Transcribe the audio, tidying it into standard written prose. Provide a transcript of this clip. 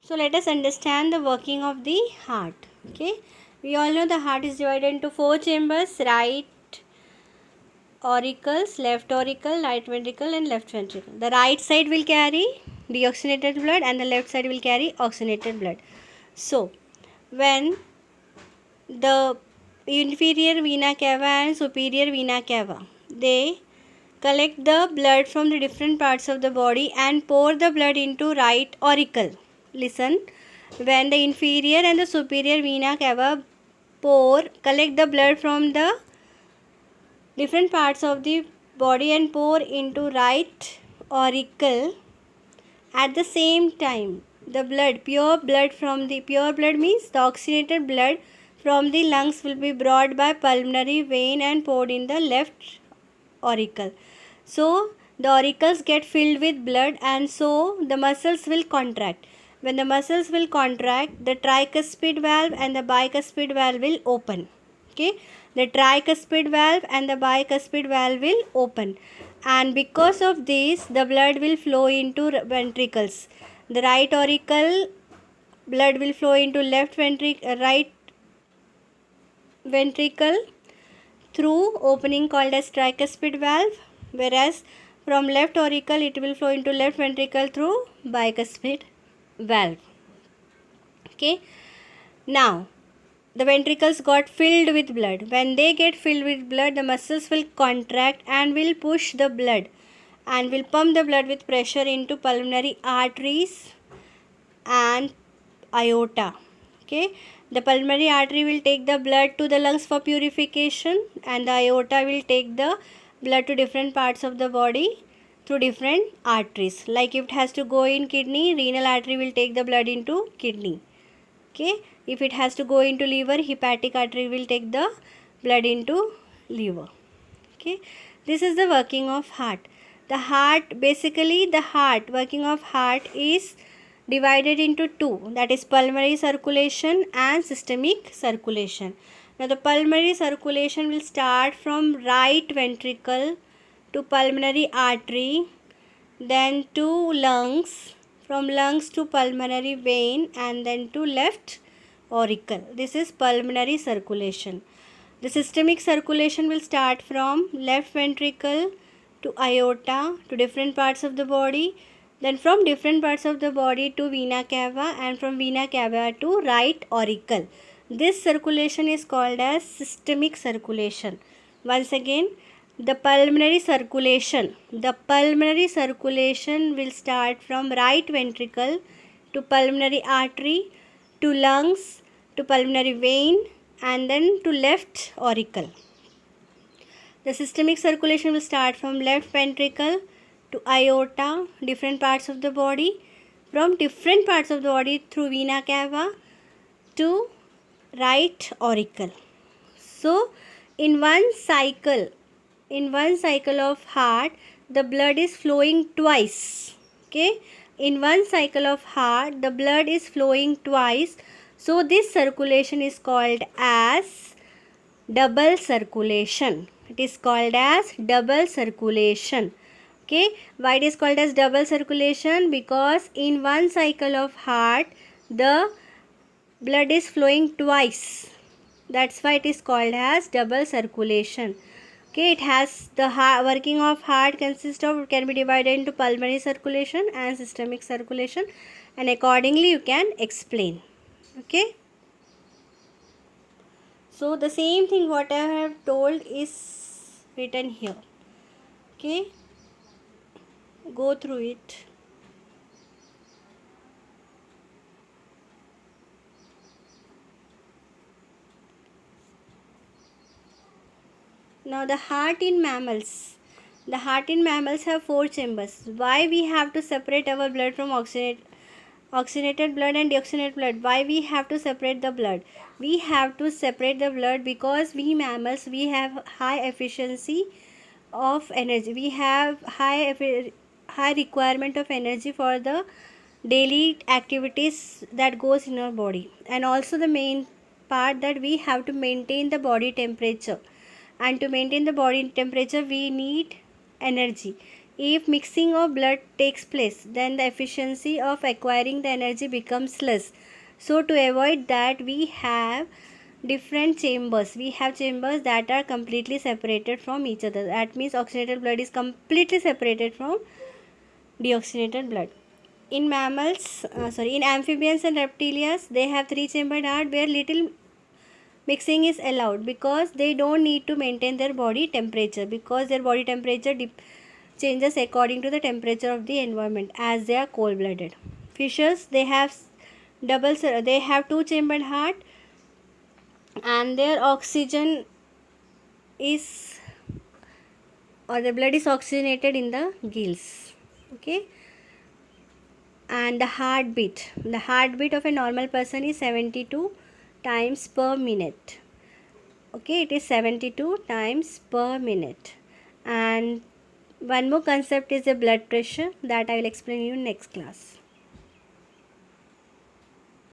So let us understand the working of the heart. Okay, we all know the heart is divided into four chambers: right auricles, left auricle, right ventricle and left ventricle. The right side will carry deoxygenated blood and the left side will carry oxygenated blood. So when the inferior vena cava and superior vena cava, they collect the blood from the different parts of the body and pour the blood into right auricle. Listen, when the inferior and the superior vena cava collect the blood from the different parts of the body and pour into right auricle, at the same time the blood, pure blood means the oxygenated blood from the lungs will be brought by pulmonary vein and poured in the left auricle. So the auricles get filled with blood and so the muscles will contract. When the muscles will contract, the tricuspid valve and the bicuspid valve will open. Okay, the tricuspid valve and the bicuspid valve will open, and because of this the blood will flow into ventricles. The right auricle blood will flow into right ventricle through opening called as tricuspid valve, whereas from left auricle it will flow into left ventricle through bicuspid valve. Okay, now the ventricles got filled with blood. When they get filled with blood, the muscles will contract and will push the blood and will pump the blood with pressure into pulmonary arteries and aorta. Okay, the pulmonary artery will take the blood to the lungs for purification and the aorta will take the blood to different parts of the body through different arteries. Like if it has to go in kidney, renal artery will take the blood into kidney. Okay, if it has to go into liver, hepatic artery will take the blood into liver. Okay, this is the working of heart. The working of heart is divided into two, that is pulmonary circulation and systemic circulation. Now the pulmonary circulation will start from right ventricle to pulmonary artery, then to lungs, from lungs to pulmonary vein and then to left auricle. This is pulmonary circulation. The systemic circulation will start from left ventricle to aorta to different parts of the body, then from different parts of the body to vena cava and from vena cava to right auricle. This circulation is called as systemic circulation. Once again, the pulmonary circulation will start from right ventricle to pulmonary artery to lungs to pulmonary vein and then to left auricle. The systemic circulation will start from left ventricle to aorta, different parts of the body, from different parts of the body through vena cava to right auricle. So in one cycle of heart, the blood is flowing twice. Okay, in one cycle of heart the blood is flowing twice, so this circulation is called as double circulation. It is called as double circulation. Okay, why it is called as double circulation? Because in one cycle of heart the blood is flowing twice. That's why it is called as double circulation. Okay, it has the working of heart can be divided into pulmonary circulation and systemic circulation, and accordingly you can explain. Okay, so the same thing what I have told is written here. Okay, go through it. Now the heart in mammals. The heart in mammals have four chambers. Why we have to separate our blood from oxygenated blood and deoxygenated blood? Why we have to separate the blood? We have to separate the blood because we mammals, we have high efficiency of energy. We have high requirement of energy for the daily activities that goes in our body, and also the main part that we have to maintain the body temperature, and to maintain the body temperature we need energy. If mixing of blood takes place, then the efficiency of acquiring the energy becomes less. So to avoid that, we have different chambers. We have chambers that are completely separated from each other. That means oxygenated blood is completely separated from deoxygenated blood. In in amphibians and reptilians, they have three-chambered heart where little mixing is allowed because they don't need to maintain their body temperature, because their body temperature changes according to the temperature of the environment, as they are cold-blooded. Fishes, they have two-chambered heart, and their oxygen is, or the blood is oxygenated in the gills. Okay. And the heartbeat of a normal person is 72 times per minute. Okay, it is 72 times per minute. And one more concept is the blood pressure that I will explain you in next class.